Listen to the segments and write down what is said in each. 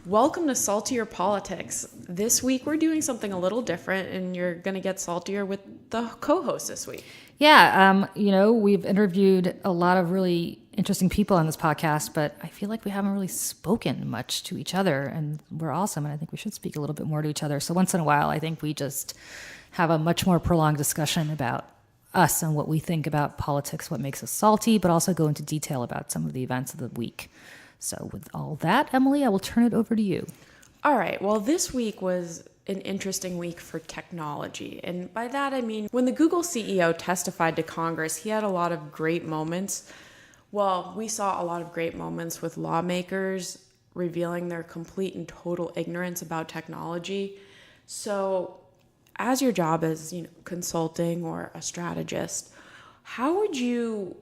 Welcome to Saltier Politics. This week we're doing something a little different, and you're going to get saltier with the co-host this week. Yeah, we've interviewed a lot of really interesting people on this podcast, but I feel like we haven't really spoken much to each other, and we're awesome, and I think we should speak a little bit more to each other. So once in a while, I think we just have a much more prolonged discussion about us and what we think about politics, what makes us salty, but also go into detail about some of the events of the week. So with all that, Emily, I will turn it over to you. All right. Well, this week was an interesting week for technology. And by that, I mean, when the Google CEO testified to Congress, he had a lot of great moments. Well, we saw a lot of great moments with lawmakers revealing their complete and total ignorance about technology. So as your job as, consulting or a strategist, how would you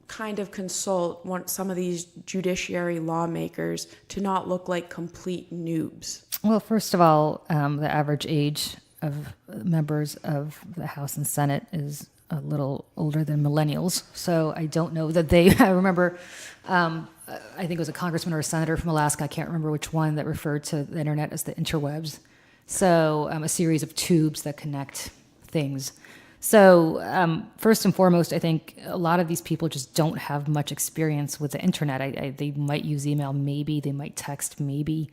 kind of consult some of these judiciary lawmakers to not look like complete noobs? Well, first of all, the average age of members of the House and Senate is a little older than millennials. So I don't know that I remember, I think it was a congressman or a senator from Alaska, I can't remember which one, that referred to the internet as the interwebs. So a series of tubes that connect things. So first and foremost, I think a lot of these people just don't have much experience with the internet. They might use email, maybe. They might text, maybe.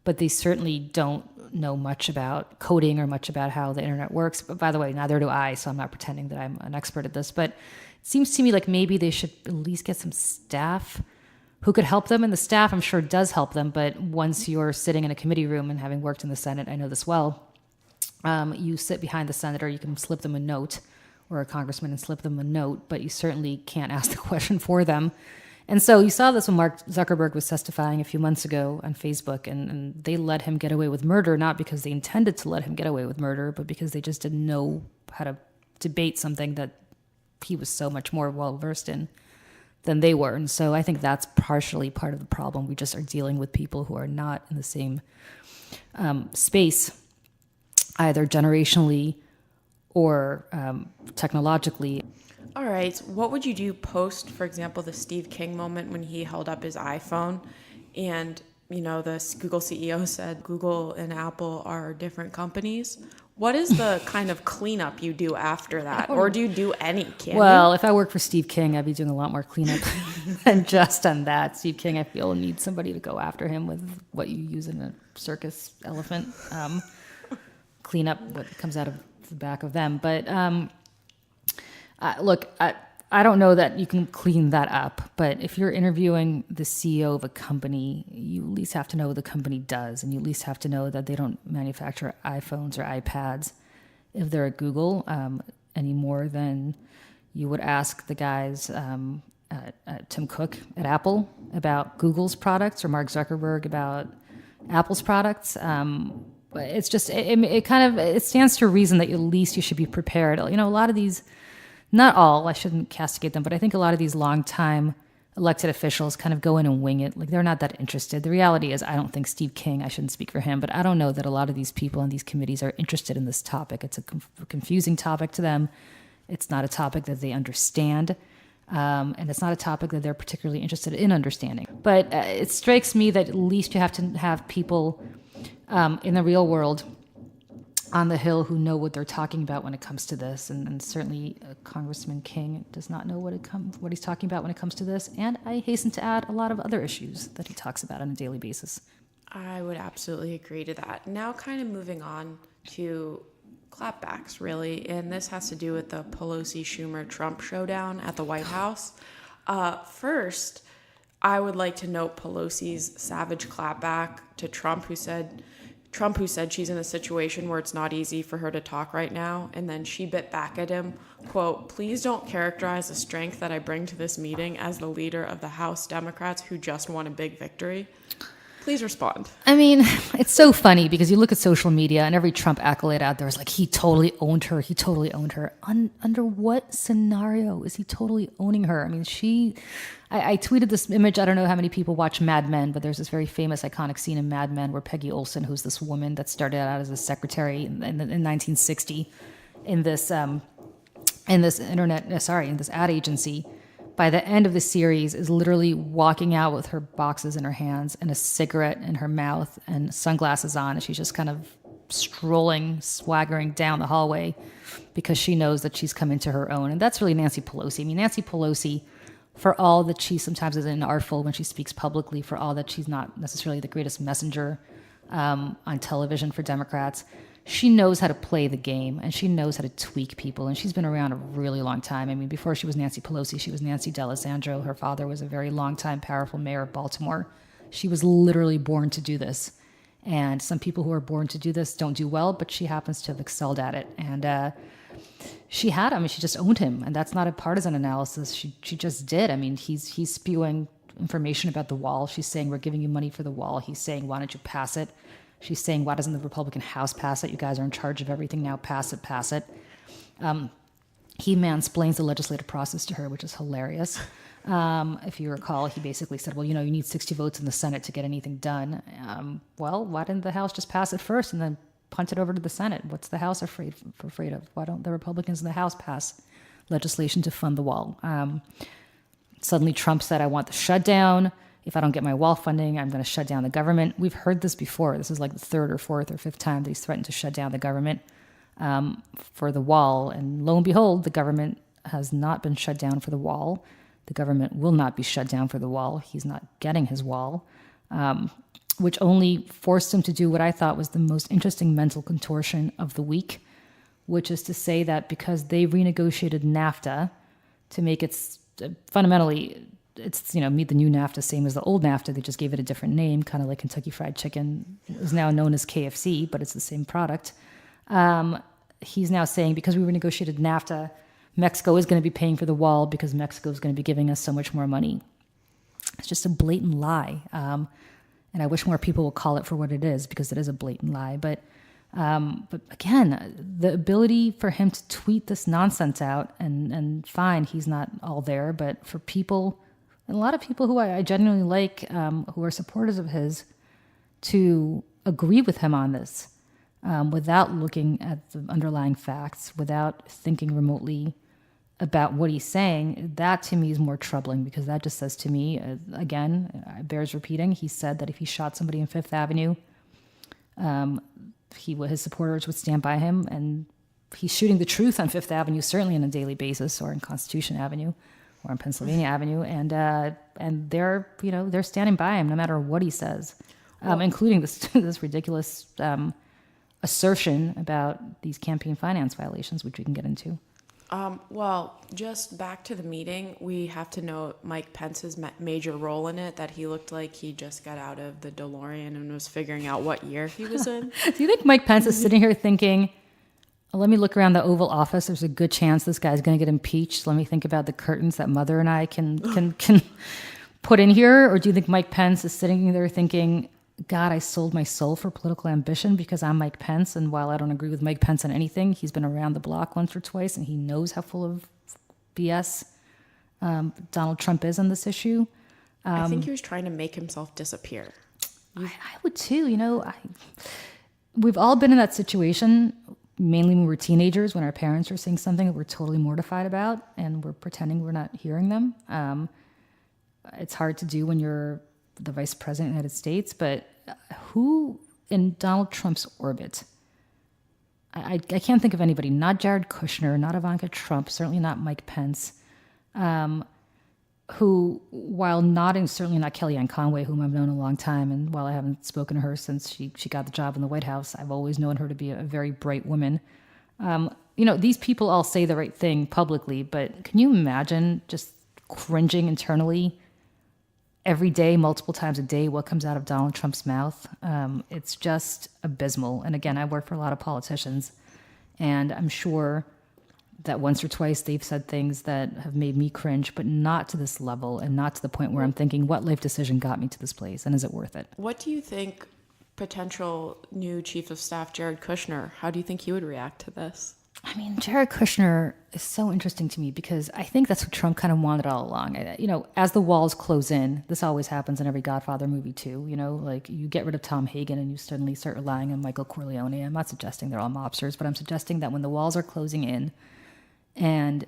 But they certainly don't know much about coding or much about how the internet works. But by the way, neither do I, so I'm not pretending that I'm an expert at this. But it seems to me like maybe they should at least get some staff who could help them. And the staff, I'm sure, does help them. But once you're sitting in a committee room, and having worked in the Senate, I know this well, you sit behind the senator, you can slip them a note, or a congressman and slip them a note, but you certainly can't ask the question for them. And so you saw this when Mark Zuckerberg was testifying a few months ago on Facebook, and they let him get away with murder, not because they intended to let him get away with murder, but because they just didn't know how to debate something that he was so much more well-versed in than they were. And so I think that's partially part of the problem. We just are dealing with people who are not in the same space, either generationally or technologically. All right. What would you do post, for example, the Steve King moment when he held up his iPhone and, the Google CEO said Google and Apple are different companies? What is the kind of cleanup you do after that? Or do you do any? Well, if I worked for Steve King, I'd be doing a lot more cleanup than just on that. Steve King, I feel, needs somebody to go after him with what you use in a circus elephant. Clean up what comes out of the back of them. But look, I don't know that you can clean that up. But if you're interviewing the CEO of a company, you at least have to know what the company does. And you at least have to know that they don't manufacture iPhones or iPads if they're at Google, any more than you would ask the guys Tim Cook at Apple about Google's products, or Mark Zuckerberg about Apple's products. It's just, it stands to reason that at least you should be prepared. A lot of these, not all, I shouldn't castigate them, but I think a lot of these longtime elected officials kind of go in and wing it. Like, they're not that interested. The reality is, I don't think Steve King, I shouldn't speak for him, but I don't know that a lot of these people on these committees are interested in this topic. It's a confusing topic to them. It's not a topic that they understand. And it's not a topic that they're particularly interested in understanding. But it strikes me that at least you have to have people in the real world on the Hill who know what they're talking about when it comes to this. And certainly Congressman King does not know what he's talking about when it comes to this. And I hasten to add a lot of other issues that he talks about on a daily basis. I would absolutely agree to that. Now kind of moving on to clapbacks, really. And this has to do with the Pelosi-Schumer Trump showdown at the White House. First, I would like to note Pelosi's savage clapback to Trump, who said she's in a situation where it's not easy for her to talk right now. And then she bit back at him, quote, "Please don't characterize the strength that I bring to this meeting as the leader of the House Democrats who just won a big victory." Please respond. I mean, it's so funny because you look at social media and every Trump accolade out there is like, he totally owned her. He totally owned her. Under what scenario is he totally owning her? I mean, I tweeted this image. I don't know how many people watch Mad Men, but there's this very famous, iconic scene in Mad Men where Peggy Olson, who's this woman that started out as a secretary in 1960 in this ad agency, by the end of the series, is literally walking out with her boxes in her hands and a cigarette in her mouth and sunglasses on. And she's just kind of strolling, swaggering down the hallway because she knows that she's come into her own. And that's really Nancy Pelosi. I mean, Nancy Pelosi, for all that she sometimes is inartful when she speaks publicly, for all that she's not necessarily the greatest messenger on television for Democrats, she knows how to play the game and she knows how to tweak people. And she's been around a really long time. I mean, before she was Nancy Pelosi, she was Nancy D'Alessandro. Her father was a very long-time, powerful mayor of Baltimore. She was literally born to do this. And some people who are born to do this don't do well, but she happens to have excelled at it. And she had him. I mean, she just owned him. And that's not a partisan analysis. She just did. I mean, he's spewing information about the wall. She's saying, we're giving you money for the wall. He's saying, why don't you pass it? She's saying, why doesn't the Republican House pass it? You guys are in charge of everything now. Pass it, pass it. He mansplains the legislative process to her, which is hilarious. If you recall, he basically said, well, you need 60 votes in the Senate to get anything done. Well, why didn't the House just pass it first and then punt it over to the Senate? What's the House afraid of? Why don't the Republicans in the House pass legislation to fund the wall? Suddenly Trump said, I want the shutdown. If I don't get my wall funding, I'm going to shut down the government. We've heard this before. This is like the third or fourth or fifth time that he's threatened to shut down the government for the wall. And lo and behold, the government has not been shut down for the wall. The government will not be shut down for the wall. He's not getting his wall, which only forced him to do what I thought was the most interesting mental contortion of the week, which is to say that because they renegotiated NAFTA to make it fundamentally, it's, meet the new NAFTA, same as the old NAFTA. They just gave it a different name, kind of like Kentucky Fried Chicken is now known as KFC, but it's the same product. He's now saying because we renegotiated NAFTA, Mexico is going to be paying for the wall because Mexico is going to be giving us so much more money. It's just a blatant lie. And I wish more people would call it for what it is, because it is a blatant lie. But again, the ability for him to tweet this nonsense out and fine, he's not all there, but for people, and a lot of people who I genuinely like, who are supporters of his, to agree with him on this without looking at the underlying facts, without thinking remotely about what he's saying, that to me is more troubling, because that just says to me, again, it bears repeating, he said that if he shot somebody in Fifth Avenue, his supporters would stand by him, and he's shooting the truth on Fifth Avenue, certainly on a daily basis, or in Constitution Avenue, or on Pennsylvania Avenue, and they're standing by him no matter what he says, including this ridiculous assertion about these campaign finance violations, which we can get into. Well, just back to the meeting, we have to note Mike Pence's major role in it, that he looked like he just got out of the DeLorean and was figuring out what year he was in. Do you think Mike Pence is sitting here thinking, let me look around the Oval Office, there's a good chance this guy's going to get impeached, let me think about the curtains that Mother and I can put in here? Or do you think Mike Pence is sitting there thinking, God, I sold my soul for political ambition because I'm Mike Pence, and while I don't agree with Mike Pence on anything, he's been around the block once or twice, and he knows how full of BS Donald Trump is on this issue. I think he was trying to make himself disappear. I would too. We've all been in that situation, mainly when we're teenagers, when our parents are saying something that we're totally mortified about, and we're pretending we're not hearing them. It's hard to do when you're the vice president of the United States, but who in Donald Trump's orbit? I can't think of anybody, not Jared Kushner, not Ivanka Trump, certainly not Mike Pence, who, while certainly not Kellyanne Conway, whom I've known a long time, and while I haven't spoken to her since she got the job in the White House, I've always known her to be a very bright woman. These people all say the right thing publicly, but can you imagine just cringing internally every day, multiple times a day, what comes out of Donald Trump's mouth? It's just abysmal. And again, I work for a lot of politicians, and I'm sure that once or twice they've said things that have made me cringe, but not to this level, and not to the point where I'm thinking, what life decision got me to this place, and is it worth it? What do you think potential new chief of staff Jared Kushner, how do you think he would react to this? I mean, Jared Kushner is so interesting to me because I think that's what Trump kind of wanted all along. As the walls close in, this always happens in every Godfather movie too. Like you get rid of Tom Hagen and you suddenly start relying on Michael Corleone. I'm not suggesting they're all mobsters, but I'm suggesting that when the walls are closing in and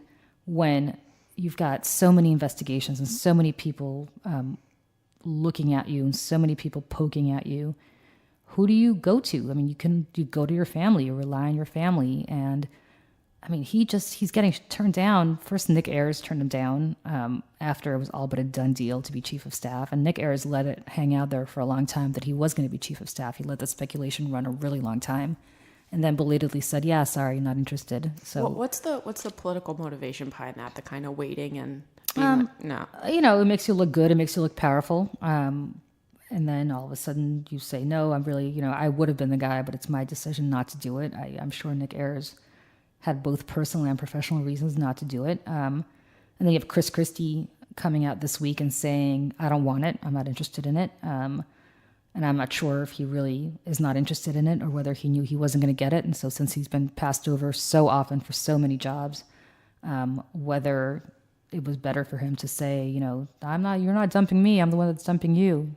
when you've got so many investigations and so many people looking at you and so many people poking at you. Who do you go to? I mean, you go to your family, you rely on your family. And I mean, he's getting turned down. First, Nick Ayers turned him down after it was all but a done deal to be chief of staff. And Nick Ayers let it hang out there for a long time that he was going to be chief of staff. He let the speculation run a really long time, and then belatedly said, "Yeah, sorry, not interested." So, what's the political motivation behind that? The kind of waiting and being no. It makes you look good. It makes you look powerful. And then all of a sudden you say, "No, I'm really, I would have been the guy, but it's my decision not to do it." I'm sure Nick Ayers had both personal and professional reasons not to do it. And then you have Chris Christie coming out this week and saying, "I don't want it. I'm not interested in it." And I'm not sure if he really is not interested in it or whether he knew he wasn't going to get it. And so since he's been passed over so often for so many jobs, whether it was better for him to say, you're not dumping me. I'm the one that's dumping you.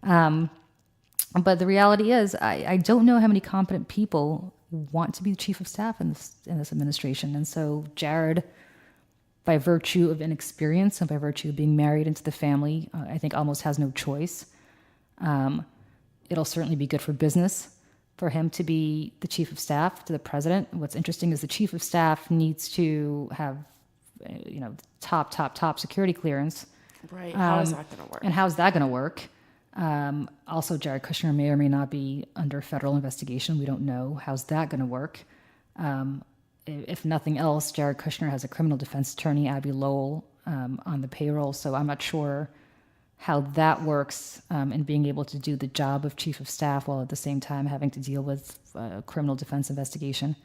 But the reality is, I don't know how many competent people want to be the chief of staff in this administration. And so Jared, by virtue of inexperience and by virtue of being married into the family, I think almost has no choice. It'll certainly be good for business for him to be the chief of staff to the president. What's interesting is the chief of staff needs to have, top security clearance. Right. How is that going to work? And how's that going to work? Also, Jared Kushner may or may not be under federal investigation. We don't know. How's that going to work? If nothing else, Jared Kushner has a criminal defense attorney, Abby Lowell, on the payroll. So I'm not sure how that works in being able to do the job of chief of staff while at the same time having to deal with a criminal defense investigation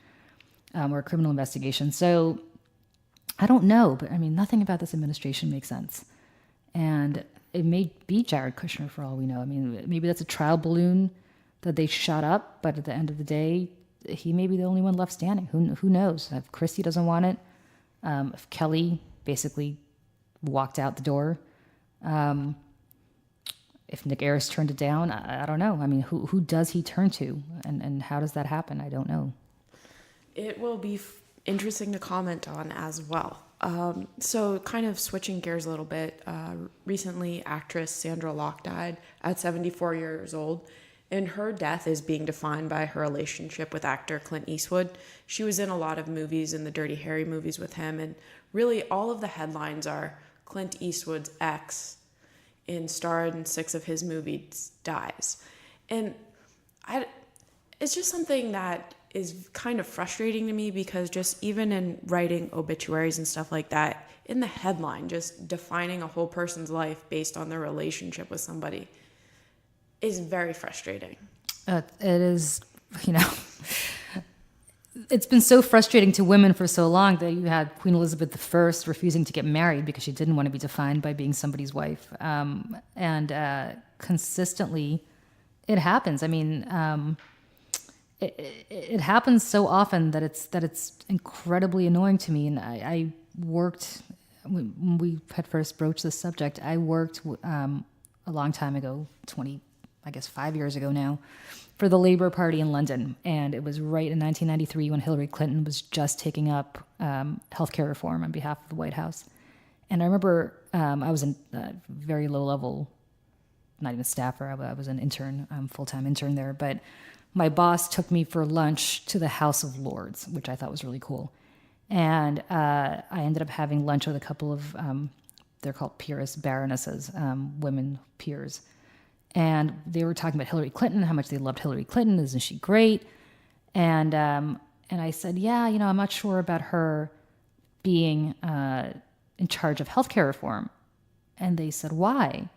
or a criminal investigation. So I don't know, but I mean, nothing about this administration makes sense. And it may be Jared Kushner for all we know. I mean, maybe that's a trial balloon that they shot up, but at the end of the day, he may be the only one left standing. Who knows? If Christie doesn't want it, if Kelly basically walked out the door, if Nick Ayers turned it down, I don't know. I mean, who does he turn to, and how does that happen? I don't know. It will be interesting to comment on as well. So kind of switching gears a little bit, recently actress Sandra Locke died at 74 years old, and her death is being defined by her relationship with actor Clint Eastwood. She was in a lot of movies, in the Dirty Harry movies with him, and really all of the headlines are Clint Eastwood's ex, starred in 6 of his movies, dies. And it's just something that is kind of frustrating to me, because just even in writing obituaries and stuff like that, in the headline, just defining a whole person's life based on their relationship with somebody is very frustrating. It is, it's been so frustrating to women for so long that you had Queen Elizabeth I refusing to get married because she didn't want to be defined by being somebody's wife. And consistently, it happens. I mean, it happens so often that it's incredibly annoying to me. And I worked, when we had first broached this subject, I worked a long time ago, 5 years ago now, for the Labour Party in London. And it was right in 1993 when Hillary Clinton was just taking up healthcare reform on behalf of the White House. And I remember I was in a very low level, not even staffer, I was an intern, full-time intern there, but my boss took me for lunch to the House of Lords, which I thought was really cool. And I ended up having lunch with a couple of, they're called peers, baronesses, women peers. And they were talking about Hillary Clinton, how much they loved Hillary Clinton. Isn't she great? And I said, yeah, I'm not sure about her being in charge of healthcare reform. And they said, why?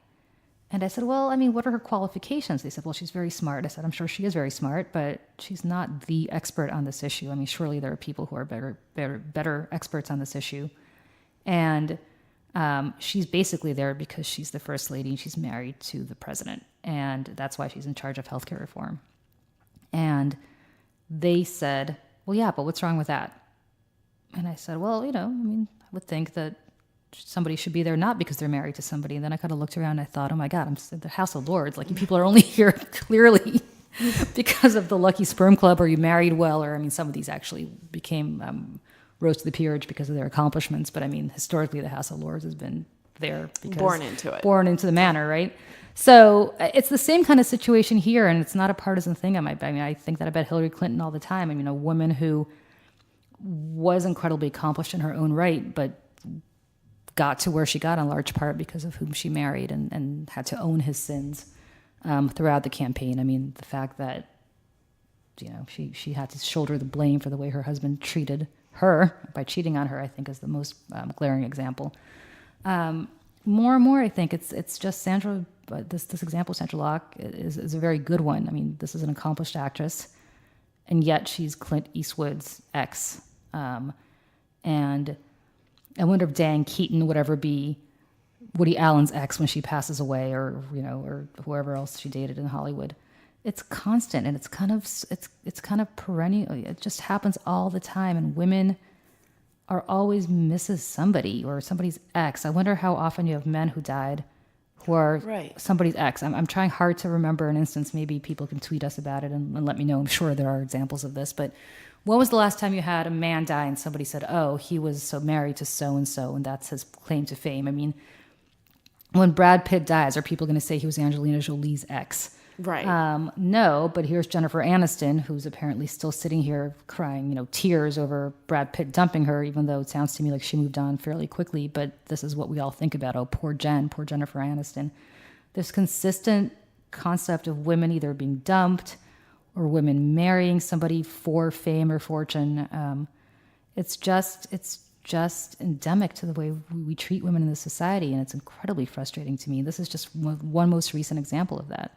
And I said, well, I mean, what are her qualifications? They said, well, she's very smart. I said, I'm sure she is very smart, but she's not the expert on this issue. I mean, surely there are people who are better experts on this issue. And she's basically there because she's the first lady and she's married to the president. And that's why she's in charge of healthcare reform. And they said, well, yeah, but what's wrong with that? And I said, well, I would think that somebody should be there not because they're married to somebody. And then I kind of looked around and I thought, oh my God, I'm in the House of Lords. Like, you people are only here clearly because of the Lucky Sperm Club, or you married well, or some of these actually became rose to the peerage because of their accomplishments. But I mean, historically, the House of Lords has been there because born into the manor, right? So it's the same kind of situation here, and it's not a partisan thing. I mean, I think that about Hillary Clinton all the time. I mean, a woman who was incredibly accomplished in her own right, but got to where she got in large part because of whom she married and had to own his sins throughout the campaign. I mean, the fact that, she had to shoulder the blame for the way her husband treated her by cheating on her, I think is the most glaring example. More and more, I think it's just Sandra. This example, Sandra Locke, is a very good one. I mean, this is an accomplished actress, and yet she's Clint Eastwood's ex. And I wonder if Diane Keaton would ever be Woody Allen's ex when she passes away, or whoever else she dated in Hollywood. It's constant, and it's kind of perennial. It just happens all the time, and women are always Mrs. somebody or somebody's ex. I wonder how often you have men who died who are somebody's ex. I'm trying hard to remember an instance. Maybe people can tweet us about it and let me know. I'm sure there are examples of this. But when was the last time you had a man die and somebody said, oh, he was so married to so-and-so, and that's his claim to fame? I mean, when Brad Pitt dies, are people going to say he was Angelina Jolie's ex? Right. No, but here's Jennifer Aniston, who's apparently still sitting here crying, tears over Brad Pitt dumping her, even though it sounds to me like she moved on fairly quickly. But this is what we all think about. Oh, poor Jennifer Aniston. This consistent concept of women either being dumped or women marrying somebody for fame or fortune. It's just endemic to the way we treat women in this society, and it's incredibly frustrating to me. This is just one most recent example of that.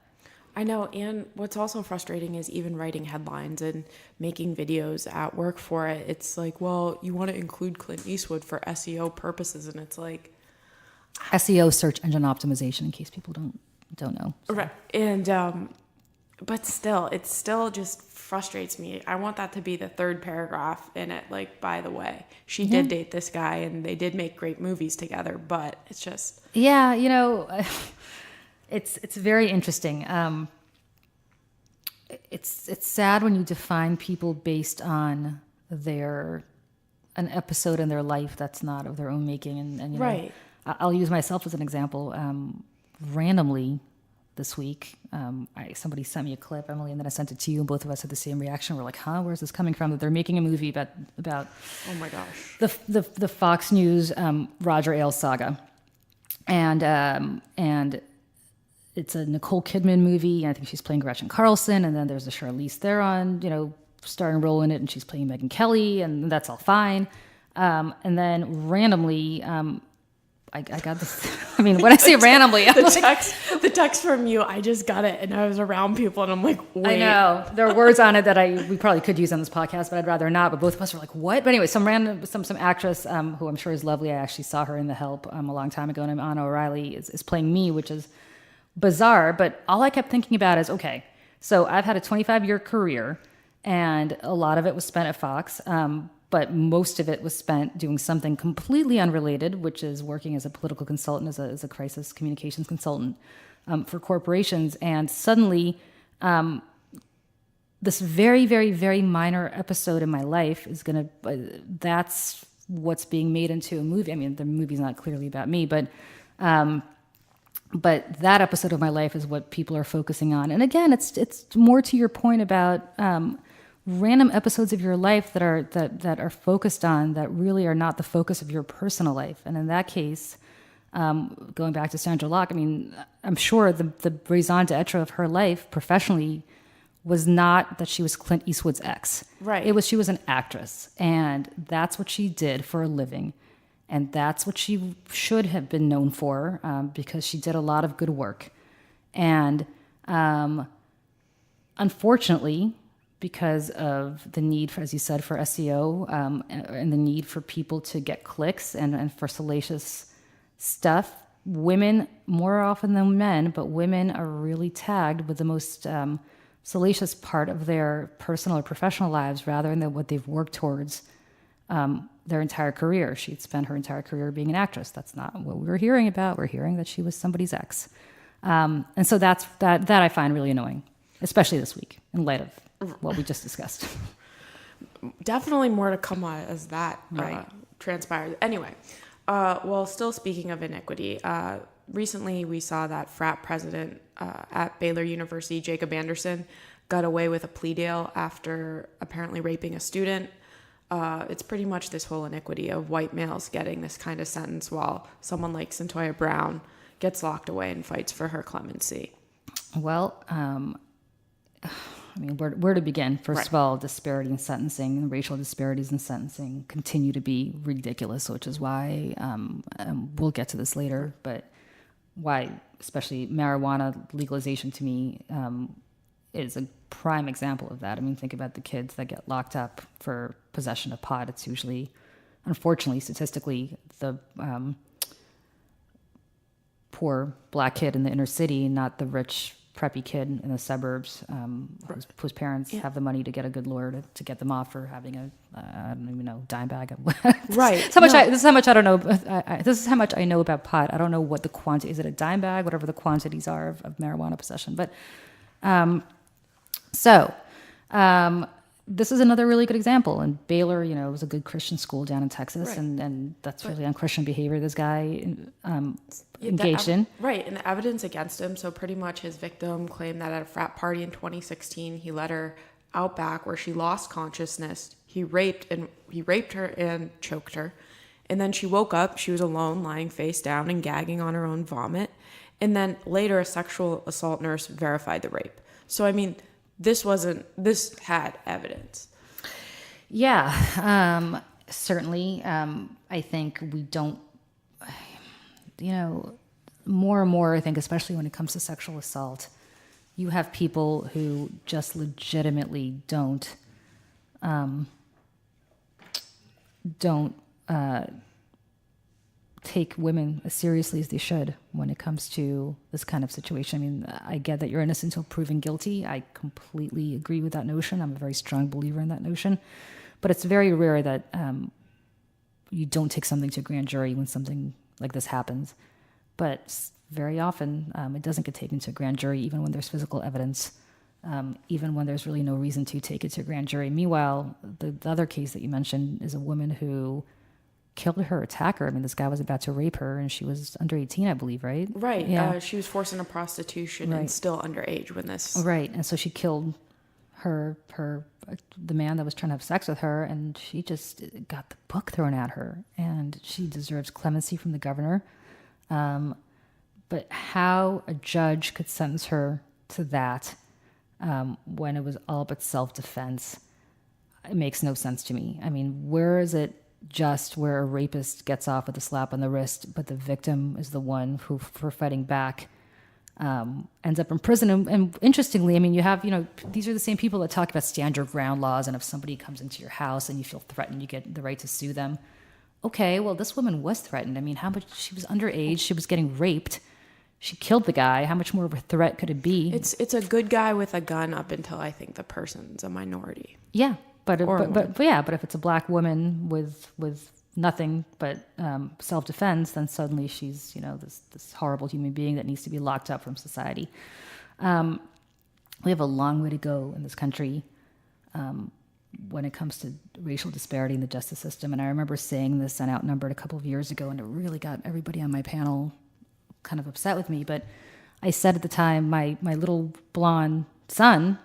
I know, and what's also frustrating is even writing headlines and making videos at work for it. It's like, well, you want to include Clint Eastwood for SEO purposes, and it's like SEO, search engine optimization, in case people don't know. So. Right, and but still, it still just frustrates me. I want that to be the third paragraph in it. Like, by the way, she did date this guy, and they did make great movies together. But it's just It's very interesting. It's sad when you define people based on an episode in their life that's not of their own making. And right. I'll use myself as an example. Randomly this week, somebody sent me a clip, Emily, and then I sent it to you, and both of us had the same reaction. We're like, huh, where's this coming from? That they're making a movie about oh my gosh, the Fox News Roger Ailes saga, and it's a Nicole Kidman movie. I think she's playing Gretchen Carlson, and then there's a Charlize Theron, starring role in it, and she's playing Megyn Kelly, and that's all fine. And then randomly, I got this. I mean, when I say randomly, the text from you, I just got it, and I was around people, and I'm like, wait. I know there are words on it that we probably could use on this podcast, but I'd rather not. But both of us were like, what? But anyway, some actress who I'm sure is lovely. I actually saw her in The Help a long time ago, and Anna O'Reilly is playing me, which is bizarre. But all I kept thinking about is, okay, so I've had a 25-year career, and a lot of it was spent at Fox. But most of it was spent doing something completely unrelated, which is working as a political consultant, as a crisis communications consultant for corporations. And suddenly, this very, very, very minor episode in my life is that's what's being made into a movie. I mean, the movie's not clearly about me, but that episode of my life is what people are focusing on. And again, it's more to your point about random episodes of your life that are focused on that really are not the focus of your personal life. And in that case, going back to Sandra Locke, I mean, I'm sure the raison d'etre of her life professionally was not that she was Clint Eastwood's ex. Right. It was she was an actress, and that's what she did for a living. And that's what she should have been known for, because she did a lot of good work. And unfortunately, because of the need for, as you said, for SEO and the need for people to get clicks and for salacious stuff, women, more often than men, but women are really tagged with the most salacious part of their personal or professional lives rather than what they've worked towards their entire career. She'd spent her entire career being an actress. That's not what we were hearing about. We're hearing that she was somebody's ex. And so that I find really annoying, especially this week in light of what we just discussed. definitely more to come as that Right. transpires. Anyway, well, still speaking of iniquity, recently we saw that frat president at Baylor University, Jacob Anderson, got away with a plea deal after apparently raping a student. It's pretty much this whole iniquity of white males getting this kind of sentence while someone like Centoya Brown gets locked away and fights for her clemency. Well, I mean, where to begin? First of all, disparity in sentencing and racial disparities in sentencing continue to be ridiculous, which is why we'll get to this later, but why especially marijuana legalization to me is a prime example of that. I mean, think about the kids that get locked up for possession of pot. It's usually, unfortunately, statistically, the poor black kid in the inner city, not the rich preppy kid in the suburbs whose parents have the money to get a good lawyer to get them off for having a I don't even know, dime bag. Right. This is how much I don't know. This is how much I know about pot. I don't know what the quantity is. It a dime bag, whatever the quantities are of marijuana possession. But this is another really good example. And Baylor, you know, was a good Christian school down in Texas, right. and that's really unchristian behavior this guy engaged in. Right, and the evidence against him. So pretty much his victim claimed that at a frat party in 2016, he let her out back where she lost consciousness. He raped her and choked her. And then she woke up. She was alone, lying face down and gagging on her own vomit. And then later, a sexual assault nurse verified the rape. So, I mean, this had evidence. Yeah, certainly. I think we don't, more and more, I think, especially when it comes to sexual assault, you have people who just legitimately don't take women as seriously as they should when it comes to this kind of situation. I mean, I get that you're innocent until proven guilty. I completely agree with that notion. I'm a very strong believer in that notion. But it's very rare that you don't take something to a grand jury when something like this happens. But very often it doesn't get taken to a grand jury, even when there's physical evidence, even when there's really no reason to take it to a grand jury. Meanwhile, the other case that you mentioned is a woman who killed her attacker. I mean, this guy was about to rape her, and she was under 18, I believe, right? Right. Yeah. She was forced into prostitution and still underage when this. Right. And so she killed the man that was trying to have sex with her, and she just got the book thrown at her, and she deserves clemency from the governor. But how a judge could sentence her to that when it was all but self-defense, it makes no sense to me. I mean, where is it just where a rapist gets off with a slap on the wrist, but the victim is the one who, for fighting back, ends up in prison? And interestingly, I mean, you have, these are the same people that talk about stand your ground laws, and if somebody comes into your house and you feel threatened, you get the right to sue them. Okay, well, this woman was threatened. I mean, how much? She was underage. She was getting raped. She killed the guy. How much more of a threat could it be? It's a good guy with a gun up until I think the person's a minority. Yeah, but if it's a black woman with nothing but self-defense, then suddenly she's this horrible human being that needs to be locked up from society. We have a long way to go in this country when it comes to racial disparity in the justice system. And I remember saying this on Outnumbered a couple of years ago, and it really got everybody on my panel kind of upset with me. But I said at the time, my little blonde son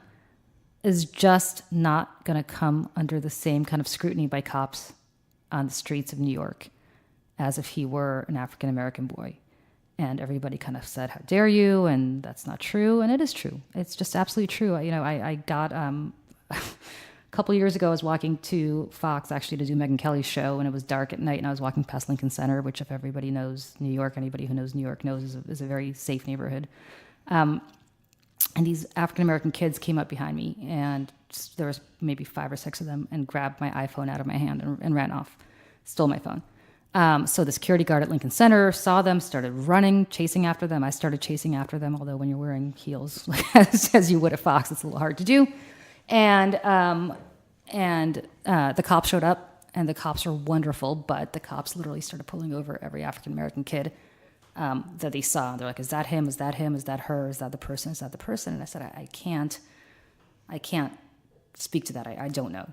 is just not going to come under the same kind of scrutiny by cops on the streets of New York as if he were an African-American boy. And everybody kind of said, how dare you? And that's not true. And it is true. It's just absolutely true. I got... A couple of years ago, I was walking to Fox actually to do Megyn Kelly's show, and it was dark at night, and I was walking past Lincoln Center, which, if everybody knows New York, anybody who knows New York knows is a very safe neighborhood. And these African-American kids came up behind me, and there was maybe 5 or 6 of them, and grabbed my iPhone out of my hand and ran off, stole my phone. So the security guard at Lincoln Center saw them, started running, chasing after them. I started chasing after them, although when you're wearing heels, as you would at Fox, it's a little hard to do. And the cops showed up, and the cops were wonderful, but the cops literally started pulling over every African-American kid that they saw. They're like, is that him? Is that him? Is that her? Is that the person? Is that the person? And I said, I can't speak to that. I don't know.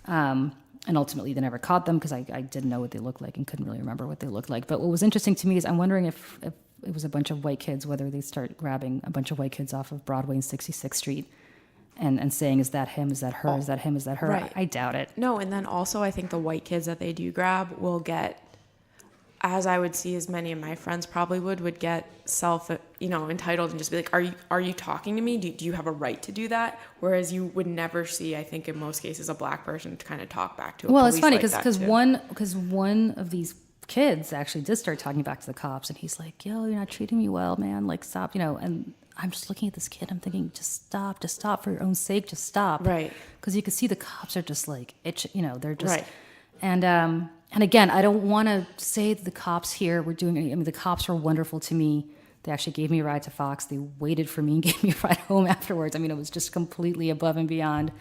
And ultimately, they never caught them because I didn't know what they looked like and couldn't really remember what they looked like. But what was interesting to me is I'm wondering if it was a bunch of white kids, whether they start grabbing a bunch of white kids off of Broadway and 66th Street and saying, is that him? Is that her? Is that him? Is that her? Right. I doubt it. No, and then also I think the white kids that they do grab will get, as I would see, as many of my friends probably would get entitled and just be like, are you talking to me? Do you have a right to do that? Whereas you would never see, I think in most cases, a black person to kind of talk back to a Well, police it's funny like because one of these kids actually did start talking back to the cops, and he's like, yo, you're not treating me well, man, like stop, and I'm just looking at this kid, I'm thinking, just stop for your own sake, just stop. Right. Because you can see the cops are just like itch, they're just right. And again, I don't want to say that the cops here were doing any, the cops were wonderful to me. They actually gave me a ride to Fox. They waited for me and gave me a ride home afterwards. It was just completely above and beyond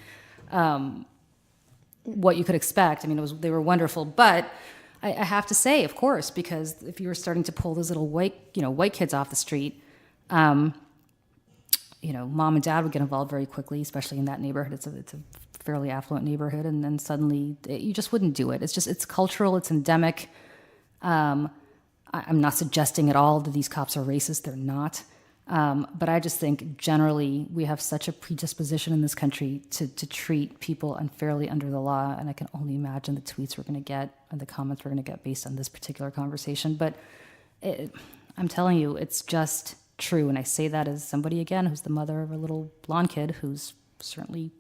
what you could expect. They were wonderful. But I have to say, of course, because if you were starting to pull those little white kids off the street, mom and dad would get involved very quickly, especially in that neighborhood. It's a fairly affluent neighborhood, and then suddenly you just wouldn't do it. It's cultural, it's endemic. I'm not suggesting at all that these cops are racist. They're not. But I just think generally we have such a predisposition in this country to treat people unfairly under the law, and I can only imagine the tweets we're going to get and the comments we're going to get based on this particular conversation. But I'm telling you, it's just true, and I say that as somebody, again, who's the mother of a little blonde kid who's certainly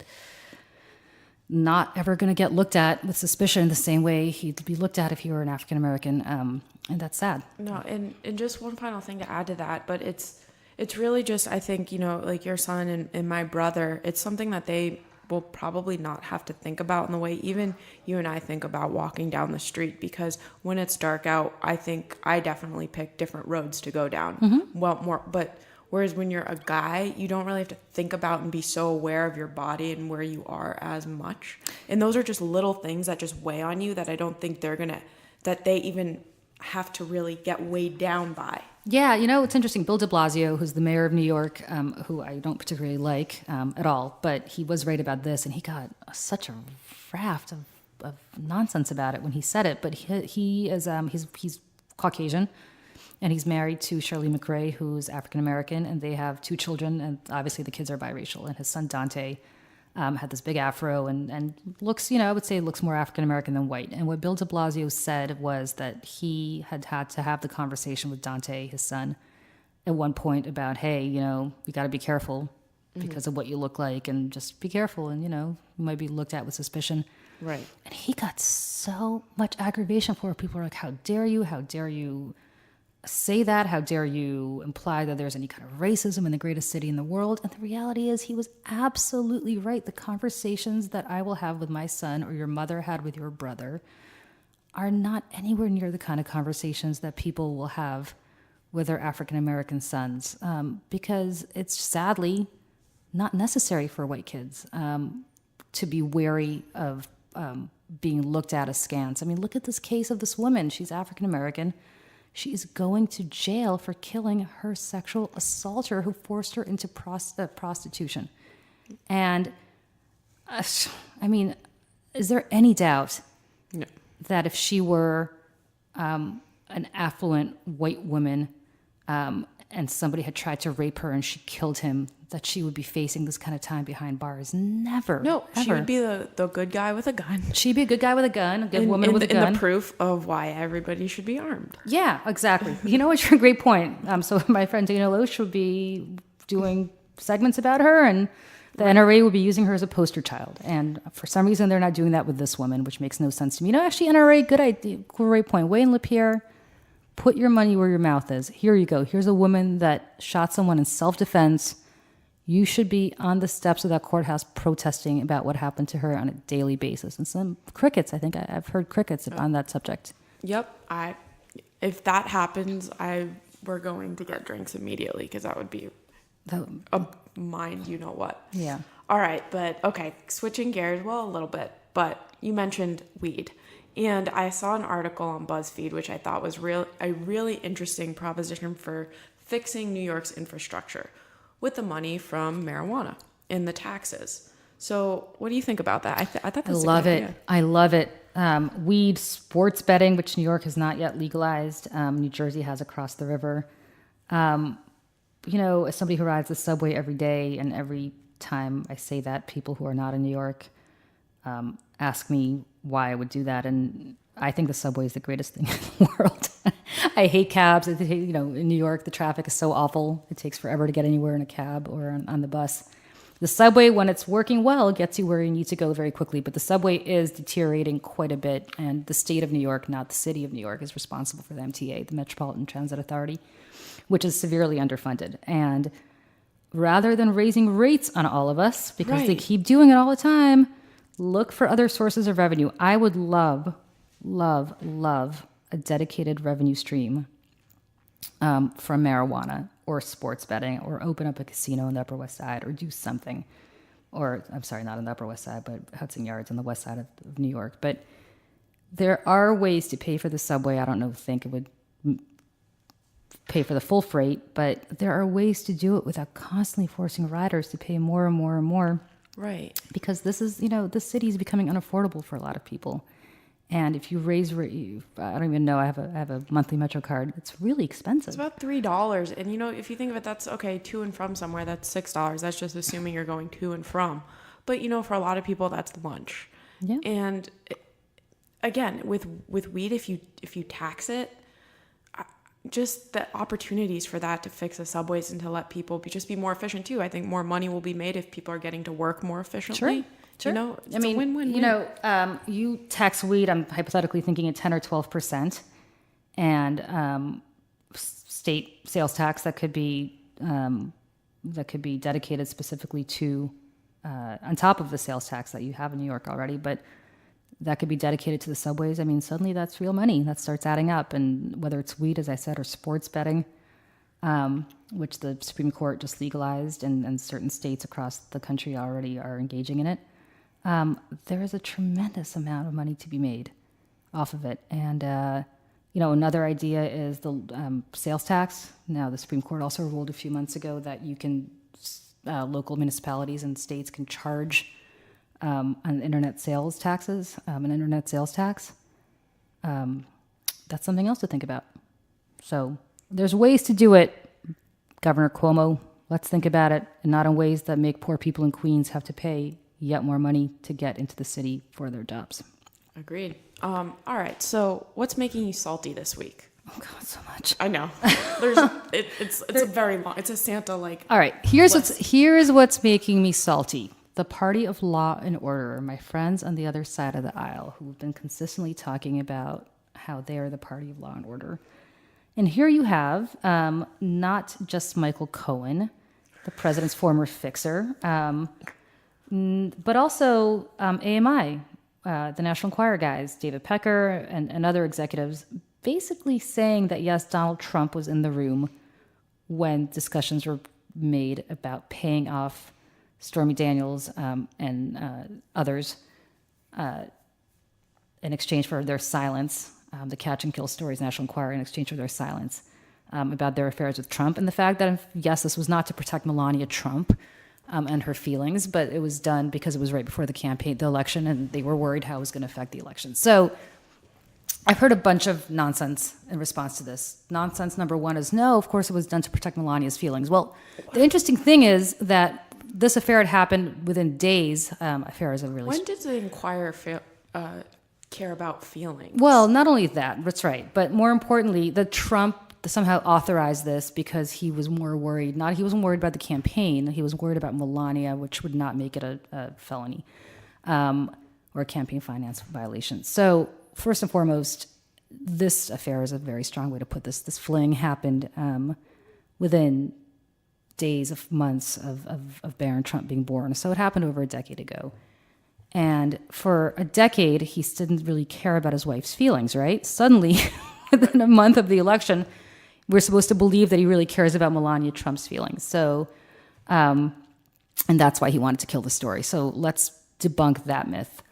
not ever going to get looked at with suspicion the same way he'd be looked at if he were an African American, and that's sad. No, and just one final thing to add to that, but it's really just, I think, like your son and my brother, it's something that they will probably not have to think about in the way even you and I think about walking down the street, because when it's dark out, I think I definitely pick different roads to go down. Mm-hmm. But whereas when you're a guy, you don't really have to think about and be so aware of your body and where you are as much. And those are just little things that just weigh on you that I don't think that they even have to really get weighed down by. Yeah, it's interesting. Bill de Blasio, who's the mayor of New York, who I don't particularly like at all, but he was right about this, and he got such a raft of nonsense about it when he said it. But he is he's Caucasian, and he's married to Shirley MacRae, who's African American, and they have 2 children, and obviously the kids are biracial. And his son Dante had this big afro and looks, I would say looks more African American than white. And what Bill de Blasio said was that he had to have the conversation with Dante, his son, at one point about, hey, you got to be careful because of what you look like, and just be careful, and you might be looked at with suspicion. Right. And he got so much aggravation for it. People were like, how dare you say that? How dare you imply that there's any kind of racism in the greatest city in the world? And the reality is he was absolutely right. The conversations that I will have with my son or your mother had with your brother are not anywhere near the kind of conversations that people will have with their African American sons, because it's sadly not necessary for white kids to be wary of being looked at askance. Look at this case of this woman. She's African American. She is going to jail for killing her sexual assaulter who forced her into prostitution. And, is there any doubt that if she were an affluent white woman and somebody had tried to rape her and she killed him, that she would be facing this kind of time behind bars? Never. No, ever. She would be the good guy with a gun. She'd be a good guy with a gun, a good woman with a gun. And the proof of why everybody should be armed. Yeah, exactly. It's a great point. So my friend Dana Loesch would be doing segments about her, and the NRA would be using her as a poster child. And for some reason, they're not doing that with this woman, which makes no sense to me. Actually, NRA, good idea, great point. Wayne LaPierre, put your money where your mouth is. Here you go. Here's a woman that shot someone in self-defense. You should be on the steps of that courthouse protesting about what happened to her on a daily basis. And some crickets, I think I've heard crickets on that subject. Yep. If that happens, we're going to get drinks immediately, because that would be a mind you know what. Yeah. All right. But okay, switching gears, a little bit, but you mentioned weed. And I saw an article on BuzzFeed, which I thought was a really interesting proposition for fixing New York's infrastructure with the money from marijuana and the taxes. So what do you think about that? I thought that's I a good love idea. it. I love it. Weed sports betting, which New York has not yet legalized. New Jersey has across the river. As somebody who rides the subway every day, and every time I say that, people who are not in New York ask me why I would do that. And I think the subway is the greatest thing in the world. I hate cabs. In New York, the traffic is so awful. It takes forever to get anywhere in a cab or on the bus. The subway, when it's working well, gets you where you need to go very quickly. But the subway is deteriorating quite a bit. And the state of New York, not the city of New York, is responsible for the MTA, the Metropolitan Transit Authority, which is severely underfunded. And rather than raising rates on all of us, because they keep doing it all the time, look for other sources of revenue. I would love a dedicated revenue stream from marijuana or sports betting, or open up a casino on the Upper West Side, or do something. Or, I'm sorry, not on the Upper West Side, but Hudson Yards on the west side of New York. But there are ways to pay for the subway. I don't think it would pay for the full freight, but there are ways to do it without constantly forcing riders to pay more and more and more. Right. Because this is, the city is becoming unaffordable for a lot of people. And if you raise, I don't even know, I have a monthly Metro card. It's really expensive. It's about $3. And, if you think of it, that's okay, to and from somewhere, that's $6. That's just assuming you're going to and from. But, for a lot of people, that's lunch. Yeah. And again, with weed, if you tax it, just the opportunities for that to fix the subways and to let people just be more efficient too. I think more money will be made if people are getting to work more efficiently. Sure. It's a win-win-win. You tax weed, I'm hypothetically thinking at 10 or 12%, and state sales tax that could be dedicated specifically to, on top of the sales tax that you have in New York already, but that could be dedicated to the subways. I mean, suddenly that's real money that starts adding up. And whether it's weed, as I said, or sports betting, which the Supreme Court just legalized, and certain states across the country already are engaging in it, there is a tremendous amount of money to be made off of it. And, another idea is the sales tax. Now, the Supreme Court also ruled a few months ago that you can, local municipalities and states can charge on internet sales taxes, an internet sales tax. That's something else to think about. So there's ways to do it, Governor Cuomo. Let's think about it, and not in ways that make poor people in Queens have to pay yet more money to get into the city for their jobs. Agreed. All right. So what's making you salty this week? Oh God, so much. I know. It's a very long. It's a Santa like. All right. Here's what's making me salty. The party of law and order, my friends on the other side of the aisle, who've been consistently talking about how they are the party of law and order. And here you have not just Michael Cohen, the president's former fixer, but also AMI, the National Enquirer guys, David Pecker and other executives, basically saying that, yes, Donald Trump was in the room when discussions were made about paying off Stormy Daniels and others in exchange for their silence, the Catch and Kill Stories National Enquirer, in exchange for their silence about their affairs with Trump. And the fact that, yes, this was not to protect Melania Trump and her feelings, but it was done because it was right before the election, and they were worried how it was going to affect the election. So I've heard a bunch of nonsense in response to this. Nonsense number one is, no, of course it was done to protect Melania's feelings. Well, the interesting thing is that this affair had happened within days. Affair is a really... When did the Enquirer care about feelings? Well, not only that, that's right, but more importantly, the Trump somehow authorized this because he was more worried. He wasn't worried about the campaign. He was worried about Melania, which would not make it a felony or a campaign finance violation. So first and foremost, this affair is a very strong way to put this. This fling happened within days of months of Barron Trump being born. So it happened over a decade ago. And for a decade, he didn't really care about his wife's feelings, right? Suddenly, within a month of the election, we're supposed to believe that he really cares about Melania Trump's feelings. So, and that's why he wanted to kill the story. So let's debunk that myth.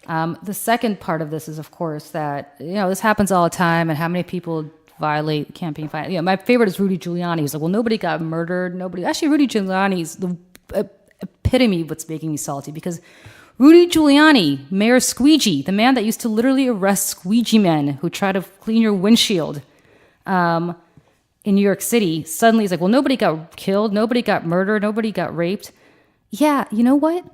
The second part of this is, of course, that, this happens all the time, and how many people violate campaign finance. My favorite is Rudy Giuliani. He's like, well, nobody got murdered. Actually, Rudy Giuliani's epitome of what's making me salty, because Rudy Giuliani, Mayor Squeegee, the man that used to literally arrest squeegee men who try to clean your windshield in New York City, suddenly is like, well, nobody got killed, nobody got murdered, nobody got raped. Yeah, you know what?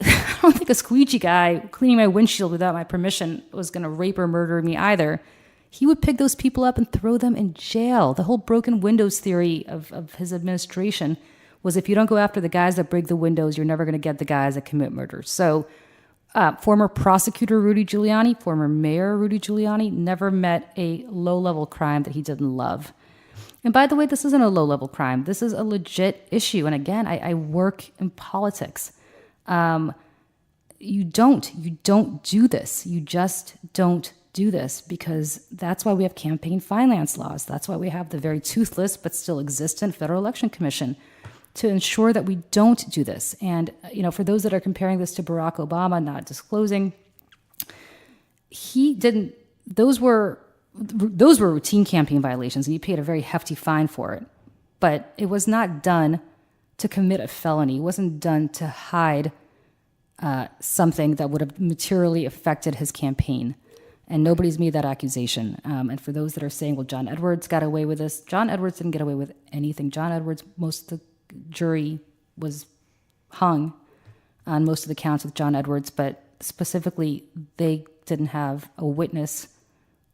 I don't think a squeegee guy cleaning my windshield without my permission was going to rape or murder me either. He would pick those people up and throw them in jail. The whole broken windows theory of his administration was, if you don't go after the guys that break the windows, you're never going to get the guys that commit murders. So former prosecutor Rudy Giuliani, former mayor Rudy Giuliani, never met a low-level crime that he didn't love. And by the way, this isn't a low-level crime. This is a legit issue. And again, I work in politics. You don't do this. You just don't do this, because that's why we have campaign finance laws. That's why we have the very toothless but still existent Federal Election Commission, to ensure that we don't do this. And, for those that are comparing this to Barack Obama not disclosing, he didn't, those were routine campaign violations, and he paid a very hefty fine for it. But it was not done to commit a felony. It wasn't done to hide something that would have materially affected his campaign. And nobody's made that accusation. And for those that are saying, well, John Edwards got away with this, John Edwards didn't get away with anything. John Edwards, most of the jury was hung on most of the counts with John Edwards, but specifically, they didn't have a witness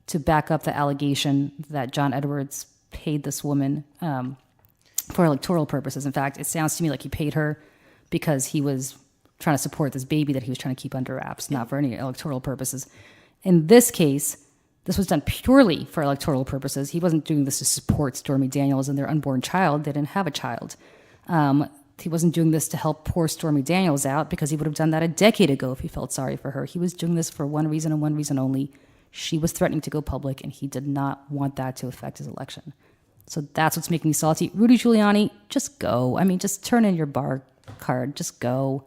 to back up the allegation that John Edwards paid this woman for electoral purposes. In fact, it sounds to me like he paid her because he was trying to support this baby that he was trying to keep under wraps, not for any electoral purposes. In this case, this was done purely for electoral purposes. He wasn't doing this to support Stormy Daniels and their unborn child. They didn't have a child. He wasn't doing this to help poor Stormy Daniels out, because he would have done that a decade ago if he felt sorry for her. He was doing this for one reason and one reason only. She was threatening to go public, and he did not want that to affect his election. So that's what's making me salty. Rudy Giuliani, just go. I mean, just turn in your bar card. Just go.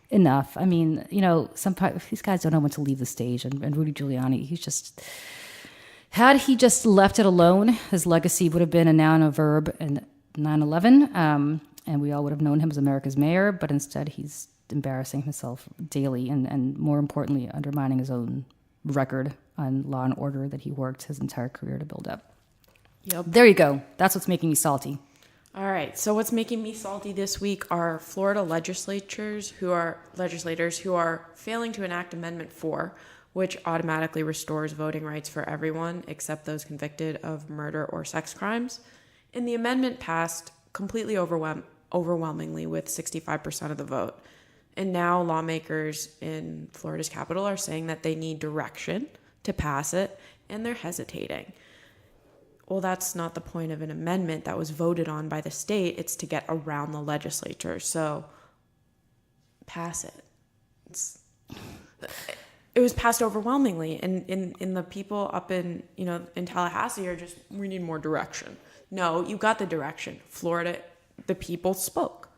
Enough. I mean, these guys don't know when to leave the stage. And Rudy Giuliani, had he just left it alone, his legacy would have been a noun, a verb, and 9/11. And we all would have known him as America's mayor. But instead, he's embarrassing himself daily and more importantly, undermining his own record on law and order that he worked his entire career to build up. Yep. There you go. That's what's making me salty. All right. So what's making me salty this week are Florida legislators who are failing to enact Amendment 4, which automatically restores voting rights for everyone except those convicted of murder or sex crimes. And the amendment passed completely overwhelmingly with 65% of the vote. And now lawmakers in Florida's capital are saying that they need direction to pass it, and they're hesitating. Well, that's not the point of an amendment that was voted on by the state. It's to get around the legislature. So pass it. It was passed overwhelmingly. And in the people up in Tallahassee are just, we need more direction. No, you got the direction. Florida, the people spoke.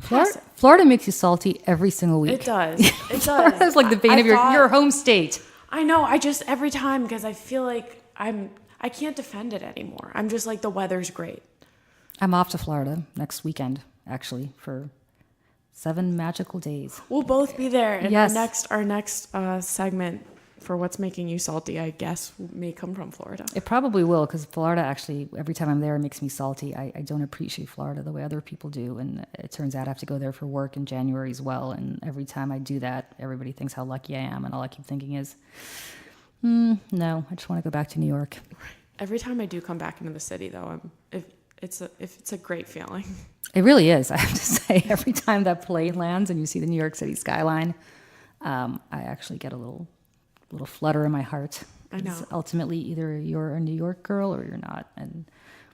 Florida makes you salty every single week. It does. It does. It's like the bane of your home state. I know. Every time, because I feel like I can't defend it anymore. I'm just like, the weather's great. I'm off to Florida next weekend, actually, for 7 magical days. We'll both be there. And yes. Our next segment for what's making you salty, I guess, may come from Florida. It probably will, because Florida actually, every time I'm there, it makes me salty. I don't appreciate Florida the way other people do. And it turns out I have to go there for work in January as well. And every time I do that, everybody thinks how lucky I am. And all I keep thinking is, no, I just want to go back to New York. Every time I do come back into the city, though, it's a great feeling. It really is. I have to say, every time that plane lands and you see the New York City skyline, I actually get a little flutter in my heart. I know. Ultimately, either you're a New York girl or you're not. And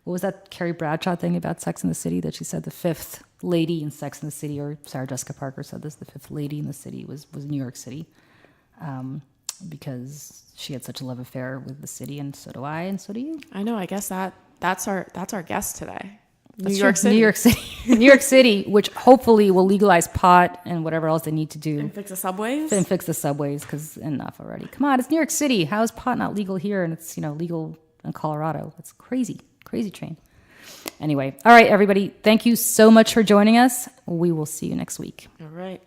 what was that Carrie Bradshaw thing about Sex and the City that she said the fifth lady in Sex and the City, or Sarah Jessica Parker said this, the fifth lady in the city was New York City. Because she had such a love affair with the city, and so do I, and so do you. I know. I guess that's our guest today. New York City, which hopefully will legalize pot and whatever else they need to do. And fix the subways? Because enough already. Come on, it's New York City. How is pot not legal here and it's legal in Colorado? It's crazy train. Anyway, all right, everybody, thank you so much for joining us. We will see you next week. All right.